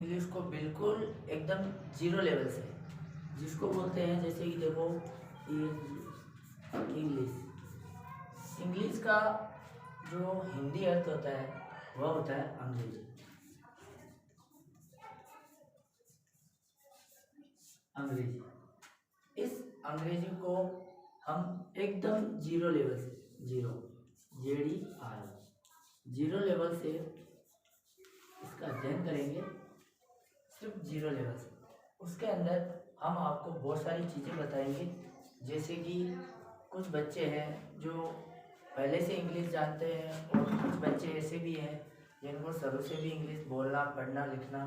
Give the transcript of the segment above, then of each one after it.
English को बिल्कुल एकदम जीरो लेवल से, जिसको बोलते हैं जैसे कि देखो इंग्लिश। इंग्लिश का जो हिंदी अर्थ होता है वह होता है अंग्रेजी। अंग्रेजी, इस अंग्रेजी को हम एकदम जीरो लेवल से, जीरो JDR जीरो लेवल से इसका अध्ययन करेंगे, सिर्फ जीरो लेवल से। उसके अंदर हम आपको बहुत सारी चीज़ें बताएंगे, जैसे कि कुछ बच्चे हैं जो पहले से इंग्लिश जानते हैं और कुछ बच्चे ऐसे भी हैं जिनको शुरू से भी इंग्लिश बोलना पढ़ना लिखना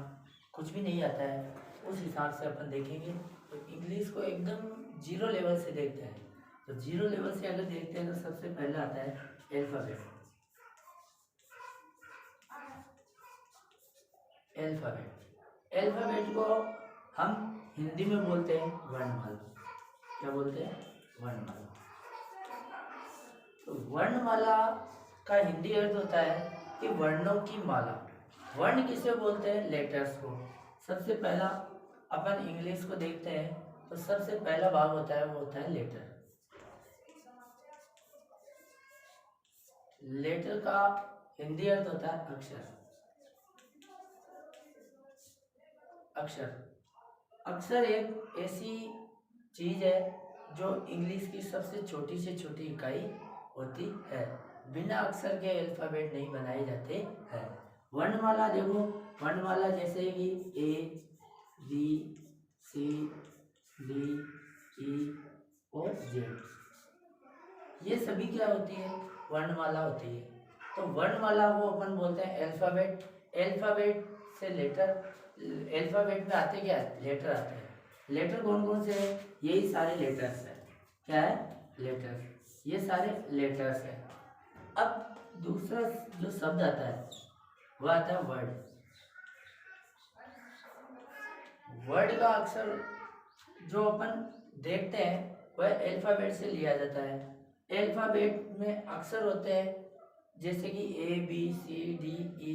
कुछ भी नहीं आता है। उस हिसाब से अपन देखेंगे तो इंग्लिश को एकदम जीरो लेवल से देखते हैं। तो जीरो लेवल से अगर देखते हैं तो सबसे पहले आता है अल्फ़ाबेट। अल्फ़ाबेट अल्फ़ाबेट को हम हिंदी में बोलते हैं वर्णमाला। क्या बोलते हैं? वर्णमाला। तो वर्णमाला का हिंदी अर्थ होता है कि वर्णों की माला। वर्ण किसे बोलते हैं? लेटर्स को। सबसे पहला अपन इंग्लिश को देखते हैं तो सबसे पहला भाग होता है वो होता है लेटर। लेटर का हिंदी अर्थ होता है अक्षर। अक्षर अक्षर एक ऐसी चीज है जो इंग्लिश की सबसे छोटी से छोटी इकाई होती है। बिना अक्षर के अल्फाबेट नहीं बनाए जाते हैं। वर्णमाला देखो, वर्णमाला जैसे कि ABCD और Z, ये सभी क्या होती है? वर्णमाला होती है। तो वर्णमाला को अपन बोलते हैं अल्फाबेट। अल्फाबेट से लेटर, अल्फाबेट में आते क्या? लेटर आते हैं। लेटर कौन कौन से हैं? यही सारे लेटर्स हैं। क्या है? लेटर्स। ये सारे लेटर्स हैं। अब दूसरा जो शब्द आता है वह आता है वर्ड। वर्ड का अक्षर जो अपन देखते हैं वह अल्फाबेट से लिया जाता है। अल्फाबेट में अक्षर होते हैं जैसे कि ABCDE।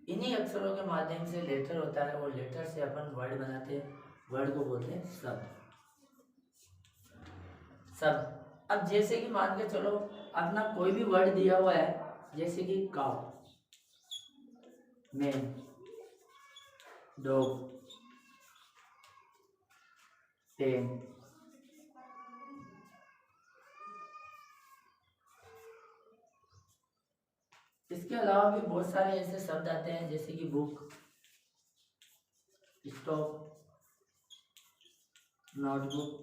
इन्हीं अक्षरों के माध्यम से लेटर होता है और लेटर से अपन वर्ड बनाते हैं। वर्ड को बोलते हैं शब्द। शब्द, अब जैसे कि मान के चलो अपना कोई भी वर्ड दिया हुआ है, जैसे कि काउ, मैन, डॉग, पेन। इसके अलावा भी बहुत सारे ऐसे शब्द आते हैं जैसे कि बुक, स्टॉप, नोटबुक।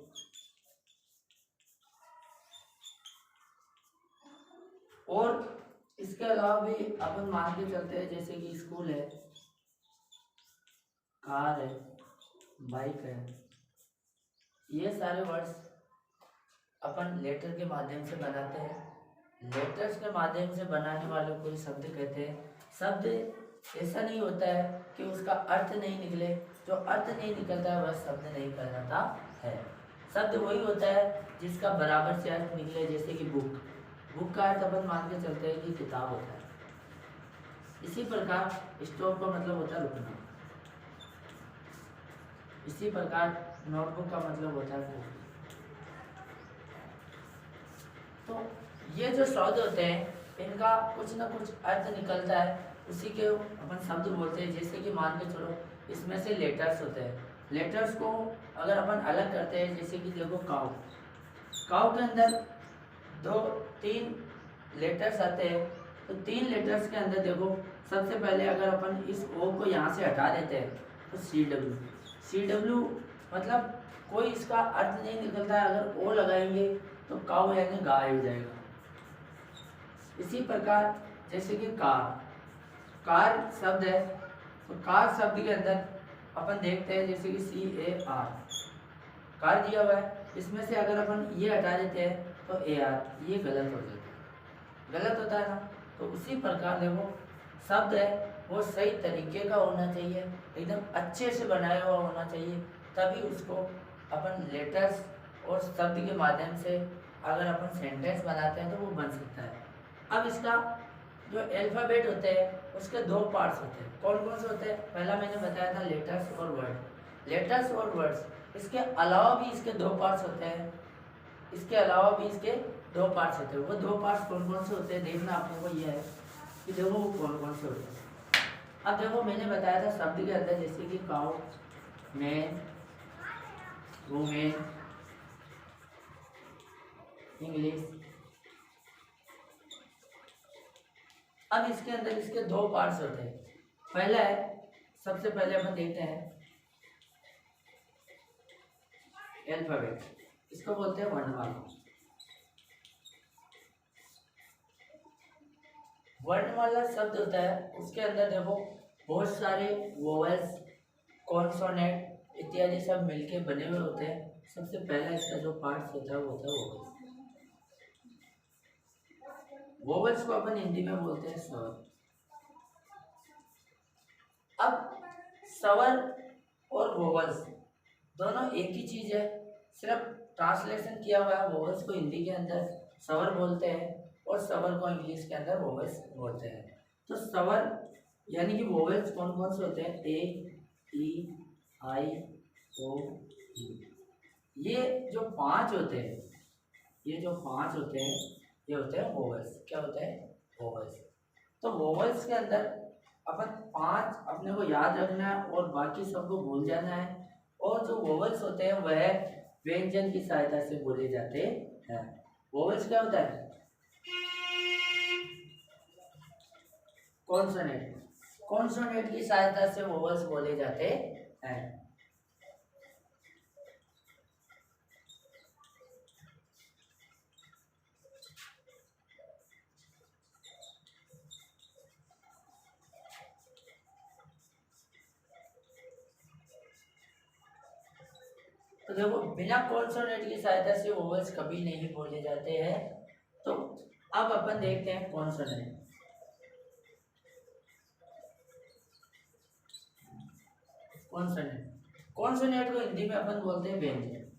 और इसके अलावा भी अपन मान के चलते हैं जैसे कि स्कूल है, कार है, बाइक है। ये सारे वर्ड्स अपन लेटर के माध्यम से बनाते हैं। लेटर्स के माध्यम से बनाने वालों को शब्द कहते हैं। शब्द ऐसा नहीं होता है कि उसका अर्थ नहीं निकले, जो अर्थ नहीं निकलता है वह शब्द नहीं कहलाता है। शब्द वही होता है जिसका बराबर से अर्थ निकले, जैसे कि बुक। बुक का अर्थ अपन मान के चलते हैं कि किताब होता है। इसी प्रकार स्टॉप का मतलब होता है रुकना। इसी प्रकार नोटबुक का मतलब होता है बुक। तो ये जो शब्द होते हैं इनका कुछ ना कुछ अर्थ निकलता है, उसी के अपन शब्द बोलते हैं। जैसे कि मान के चलो इसमें से लेटर्स होते हैं। लेटर्स को अगर अपन अलग करते हैं, जैसे कि देखो काउ, काउ के अंदर 2-3 लेटर्स आते हैं। तो 3 लेटर्स के अंदर देखो, सबसे पहले अगर अपन इस ओ को यहाँ से हटा देते हैं तो CW मतलब कोई इसका अर्थ नहीं निकलता है। अगर ओ लगाएंगे तो काउ यानी गाय हो जाएगा। इसी प्रकार जैसे कि कार, कार शब्द है तो कार शब्द के अंदर अपन देखते हैं जैसे कि CAR, कार दिया हुआ है। इसमें से अगर अपन ये हटा देते हैं तो AR, ये गलत हो जाता है। गलत होता है ना। तो उसी प्रकार देखो शब्द है वो सही तरीके का होना चाहिए, एकदम अच्छे से बनाया हुआ होना चाहिए, तभी उसको अपन लेटर्स और शब्द के माध्यम से अगर अपन सेंटेंस बनाते हैं तो वो बन सकता है। अब इसका जो अल्फ़ाबेट होते हैं उसके दो पार्ट्स होते हैं। कौन कौन से होते हैं? पहला मैंने बताया था लेटर्स और वर्ड। लेटर्स और वर्ड्स, इसके अलावा भी इसके दो पार्ट्स होते हैं। इसके अलावा भी इसके दो पार्ट्स होते हैं। वो दो पार्ट्स कौन कौन से होते हैं देखना अपने को ये है कि देखो वो कौन कौन से होते हैं। अब देखो मैंने बताया था शब्द के अंदर जैसे कि काउ, मैन, वुमेन, इंग्लिश। अब इसके अंदर इसके दो पार्ट्स होते हैं। पहला है, सबसे पहले अपन देखते हैं अल्फाबेट, इसको बोलते हैं वर्णमाला। वर्णमाला शब्द होता है, उसके अंदर देखो बहुत सारे वोवेल्स, कॉन्सोनेंट इत्यादि सब मिलके बने हुए होते हैं। सबसे पहला इसका जो पार्ट होता है वो होता है वोवेल्स। वोवेल्स को अपन हिंदी में बोलते हैं स्वर। अब स्वर और वोवेल्स दोनों एक ही चीज है, सिर्फ ट्रांसलेशन किया हुआ है। वोवेल्स को हिंदी के अंदर स्वर बोलते हैं और स्वर को इंग्लिश के अंदर वोवेल्स बोलते हैं। तो स्वर यानी कि वोवेल्स कौन कौन से होते हैं? ए, ई, आई, ओ, यू। ये जो पांच होते हैं, ये जो पांच होते हैं, ये होते हैं वोवेल्स। क्या होते हैं? वोवेल्स। तो वोवेल्स के अंदर अपन पांच अपने को याद रखना है और बाकी सबको भूल जाना है। और जो वोवेल्स होते हैं वह व्यंजन की सहायता से बोले जाते हैं। वोवेल्स क्या होता है? कॉन्सोनेंट। कॉन्सोनेंट की सहायता से वोवेल्स बोले जाते हैं। तो देखो बिना कॉन्सोनेंट की सहायता से वोवेल्स कभी नहीं बोले जाते हैं। तो अब अपन देखते हैं कॉन्सोनेंट। कॉन्सोनेंट, कॉन्सोनेंट को हिंदी में अपन बोलते हैं व्यंजन।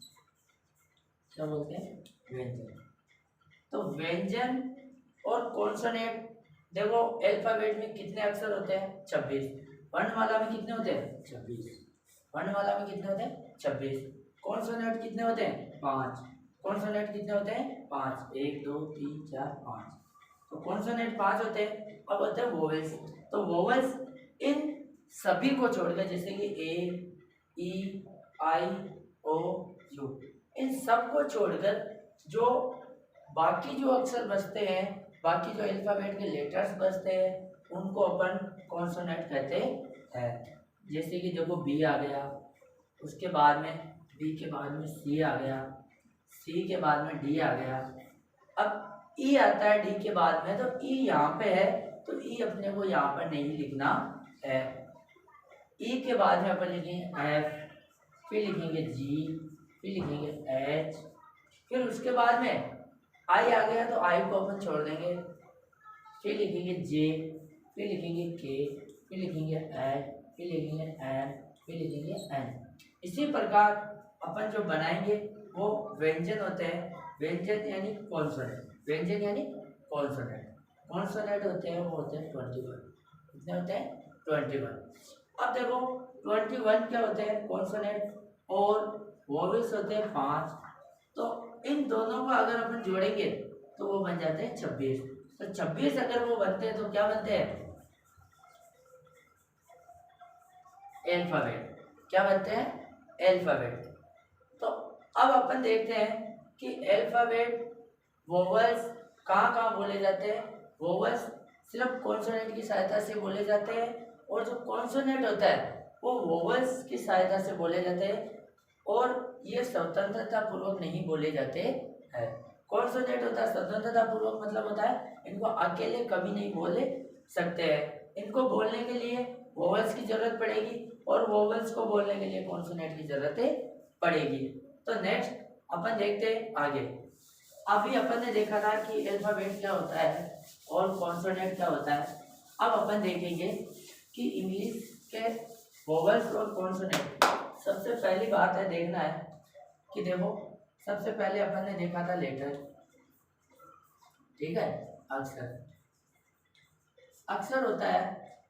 क्या बोलते हैं? व्यंजन। तो व्यंजन और कॉन्सोनेंट, देखो अल्फाबेट में कितने अक्षर होते हैं? 26। वर्णमाला में कितने होते हैं? 26। वर्णमाला में कितने होते हैं? 26। कॉन्सोनेंट कितने होते हैं? 5। कॉन्सोनेंट कितने होते हैं? 5। 1 2 3 4 5। तो कॉन्सोनेंट 5 होते हैं। अब होते हैं वोवेल्स। तो वोवेल्स इन सभी को छोड़कर, जैसे कि ए, ई, आई, ओ, यू, इन सब को छोड़कर जो बाकी जो अक्षर बचते हैं, बाकी जो अल्फाबेट के लेटर्स बचते हैं, उनको अपन कॉन्सोनेंट कहते हैं। जैसे कि देखो बी आ गया, उसके बाद में बी के बाद में सी आ गया, सी के बाद में डी आ गया। अब ई आता है डी के बाद में, तो ई यहाँ पे है, तो ई अपने को यहाँ पर नहीं लिखना है। ई के बाद में अपन लिखेंगे एफ, फिर लिखेंगे जी, फिर लिखेंगे एच, फिर उसके बाद में आई आ गया तो आई को अपन छोड़ देंगे, फिर लिखेंगे जे, फिर लिखेंगे के, फिर लिखेंगे एच, फिर लिखेंगे एन, फिर लिखेंगे एन। इसी प्रकार अपन जो बनाएंगे वो व्यंजन होते हैं। व्यंजन यानी कॉन्सोनेंट, व्यंजन यानी कॉन्सोनेंट। कॉन्सोनेंट होते हैं वो होते हैं 21। कितने होते हैं? 21। अब देखो 21 क्या होते हैं? कॉन्सोनेंट। और वोवेल्स होते हैं 5। तो इन दोनों को अगर अपन जोड़ेंगे तो वो बन जाते हैं 26। तो 26 अगर वो बनते हैं तो क्या बनते हैं? अल्फाबेट। क्या बनते हैं? अल्फाबेट। तो अब अपन देखते हैं कि अल्फाबेट वोवेल्स कहाँ कहाँ बोले जाते हैं। वोवेल्स सिर्फ कॉन्सोनेंट की सहायता से बोले जाते हैं, और जो कॉन्सोनेंट होता है वो वोवेल्स की सहायता से बोले जाते हैं, और ये स्वतंत्रता पूर्वक नहीं बोले जाते हैं। कॉन्सोनेंट होता है स्वतंत्रता पूर्वक, मतलब होता है इनको अकेले कभी नहीं बोले सकते हैं। इनको बोलने के लिए वोवेल्स की जरूरत पड़ेगी, और वोवेल्स को बोलने के लिए कॉन्सोनेंट की जरूरत पड़ेगी। तो नेक्स्ट अपन देखते हैं आगे। अभी अपन ने देखा था कि अल्फाबेट क्या होता है और कॉन्सोनेंट क्या होता है। अब अपन देखेंगे कि इंग्लिश के वोवेल्स और कॉन्सोनेंट। सबसे पहली बात है देखना है कि देखो सबसे पहले अपन ने देखा था लेटर, ठीक है, अक्षर। अक्सर होता है,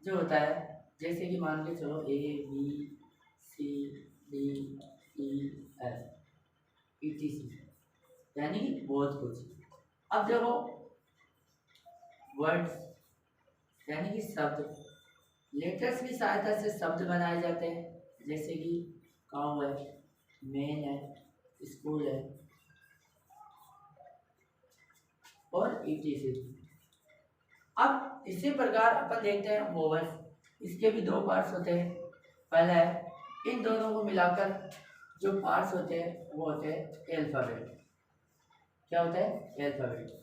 जो होता है जैसे कि मान के चलो A B C D E F E T C, यानी कि बहुत कुछ। अब देखो वर्ड्स यानी कि शब्द, लेटर्स की सहायता से शब्द बनाए जाते हैं, जैसे कि काऊ है, मैन है, स्कूल है और ईटीसी। अब इसी प्रकार अपन देखते हैं वोवल्स, इसके भी दो पार्ट्स होते हैं। पहला है इन दोनों को मिलाकर जो पार्ट्स होते हैं वो होते हैं अल्फाबेट। क्या होता है? अल्फाबेट।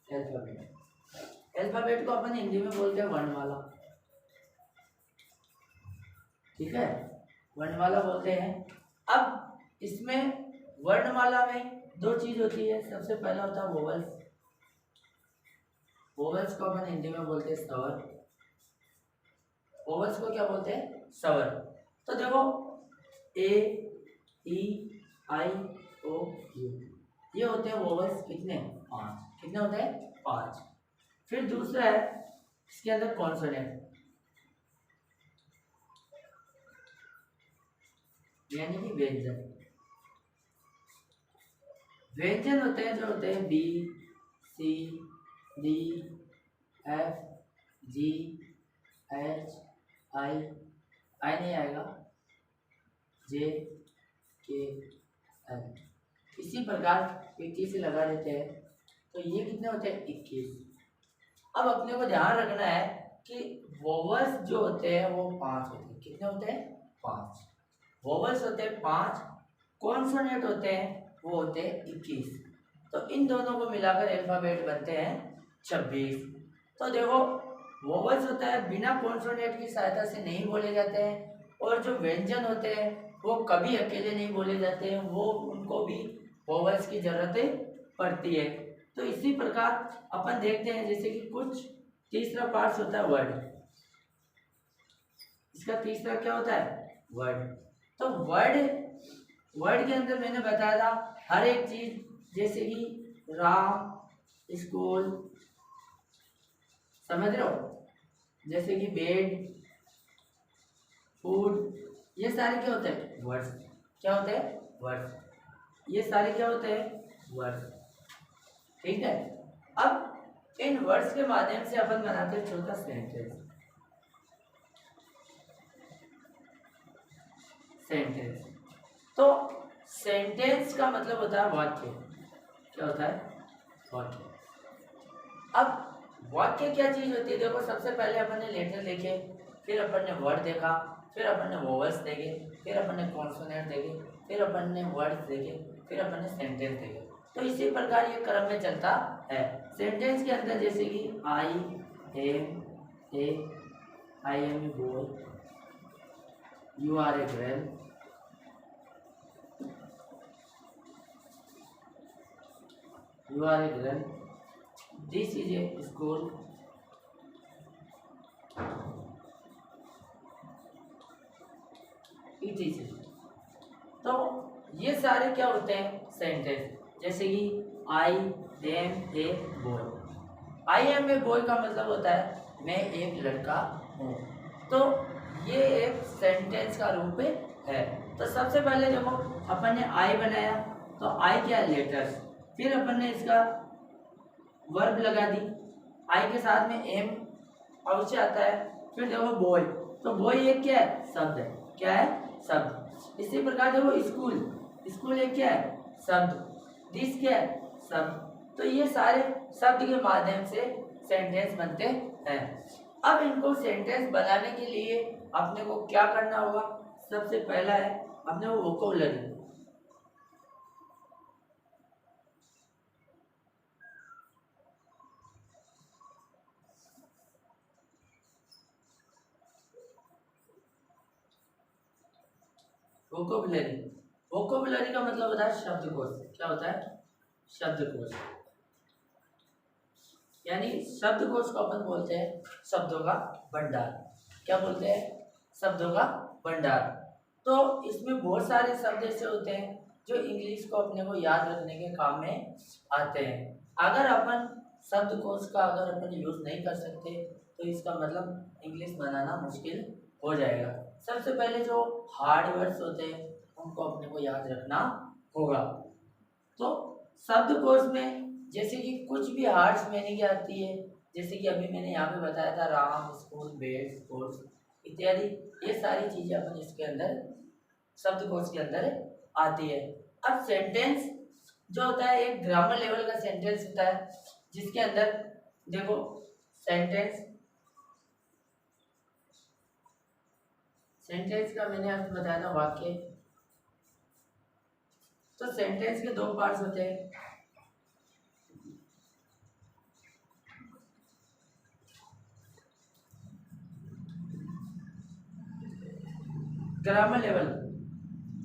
अल्फाबेट अल्फाबेट को अपन हिंदी में बोलते हैं वर्णमाला। ठीक है, वर्णमाला बोलते हैं। अब इसमें वर्णमाला में दो चीज होती है। सबसे पहला होता है वोवल्स। वोवल्स को अपन हिंदी में बोलते हैं स्वर। वोवल्स को क्या बोलते हैं? स्वर। तो देखो ए ई आई ओ यू, ये होते हैं वोवल्स। कितने? 5। कितने होते हैं? 5। फिर दूसरा है इसके अंदर कॉन्सोनेंट, यानी कि व्यंजन। व्यंजन होते हैं जो होते हैं B C D F G H I, I नहीं आएगा, जे के एल। इसी प्रकार 21 से लगा देते हैं, तो ये कितने होते हैं? 21। अब अपने को ध्यान रखना है कि वोवल्स जो होते हैं वो 5 होते हैं। कितने होते हैं? 5 वोवल्स होते हैं 5। कॉन्सोनेंट होते हैं वो होते हैं 21। तो इन दोनों को मिलाकर अल्फाबेट बनते हैं 26। तो देखो वोवल्स होता है बिना कॉन्सोनेंट की सहायता से नहीं बोले जाते हैं, और जो व्यंजन होते हैं वो कभी अकेले नहीं बोले जाते हैं, वो उनको भी वोवल्स की जरूरत पड़ती है। तो इसी प्रकार अपन देखते हैं, जैसे कि कुछ तीसरा पार्ट होता है वर्ड। इसका तीसरा क्या होता है? वर्ड। तो वर्ड के अंदर मैंने बताया था हर एक चीज, जैसे कि राम, स्कूल, समझ रहे हो, जैसे कि बेड, फूड, ये सारे क्या होते हैं? वर्ड्स। क्या होते हैं? वर्ड्स। ये सारे क्या होते हैं? वर्ड्स। ठीक है। अब इन वर्ड्स के माध्यम से अपन बनाते हैं छोटा सेंटेंस। सेंटेंस तो सेंटेंस का मतलब होता है वाक्य। क्या होता है? वाक्य। अब वाक्य क्या चीज होती है? देखो सबसे पहले अपन ने लेटर देखे, फिर अपन ने वर्ड देखा, फिर अपन ने वोवल्स देखे, फिर अपन ने कॉन्सोनेंट देखे, फिर अपन ने वर्ड्स देखे, फिर अपन ने सेंटेंस देखे। तो इसी प्रकार ये क्रम में चलता है। सेंटेंस के अंदर जैसे कि I am a boy, you are a girl, you are a girl, this is a school, etc. तो ये सारे क्या होते हैं? सेंटेंस। जैसे कि I am a boy. I am a boy का मतलब होता है मैं एक लड़का हूँ। तो ये एक सेंटेंस का रूप है। तो सबसे पहले देखो अपन ने आई बनाया, तो आई क्या? लेटर्स। फिर अपन ने इसका वर्ब लगा दी, आई के साथ में एम अवश्य आता है। फिर देखो बॉय, तो बॉय एक क्या है? शब्द है। क्या है? शब्द। इसी प्रकार देखो स्कूल, स्कूल एक क्या है? शब्द। दिस क्या है? शब्द। तो ये सारे शब्द के माध्यम से सेंटेंस बनते हैं। अब इनको सेंटेंस बनाने के लिए अपने को क्या करना होगा? सबसे पहला है अपने को वोकैबुलरी। वोकैबुलरी, वोकैबुलरी का मतलब होता है शब्दकोश। क्या होता है? शब्दकोश। यानी शब्दकोश को अपन बोलते हैं शब्दों का भंडार। क्या बोलते हैं? शब्दों का भंडार। तो इसमें बहुत सारे शब्द ऐसे होते हैं जो इंग्लिश को अपने को याद रखने के काम में आते हैं। अगर अपन शब्दकोश का अगर अपन यूज नहीं कर सकते तो इसका मतलब इंग्लिश बनाना मुश्किल हो जाएगा। सबसे पहले जो हार्ड वर्ड्स होते हैं उनको अपने को याद रखना होगा। तो शब्दकोश में जैसे कि कुछ भी हार्ड मीनिंग आती है, जैसे कि अभी मैंने यहाँ पे बताया था राम, स्कूल, बेड, स्पोर्ट्स इत्यादि, ये सारी चीजें अपन इसके अंदर शब्दकोश के अंदर आती है। अब सेंटेंस जो होता है एक ग्रामर लेवल का सेंटेंस होता है, जिसके अंदर देखो सेंटेंस का मैंने आपको बताया था वाक्य। तो सेंटेंस के दो पार्ट्स होते हैं, ग्रामर लेवल।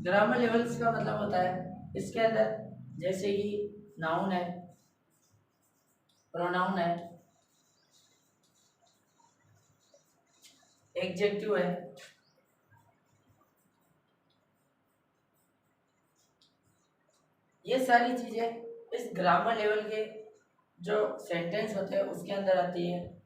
ग्रामर लेवल का मतलब होता है इसके अंदर जैसे कि नाउन है, प्रोनाउन है, एडजेक्टिव है, ये सारी चीजें इस ग्रामर लेवल के जो सेंटेंस होते हैं उसके अंदर आती है।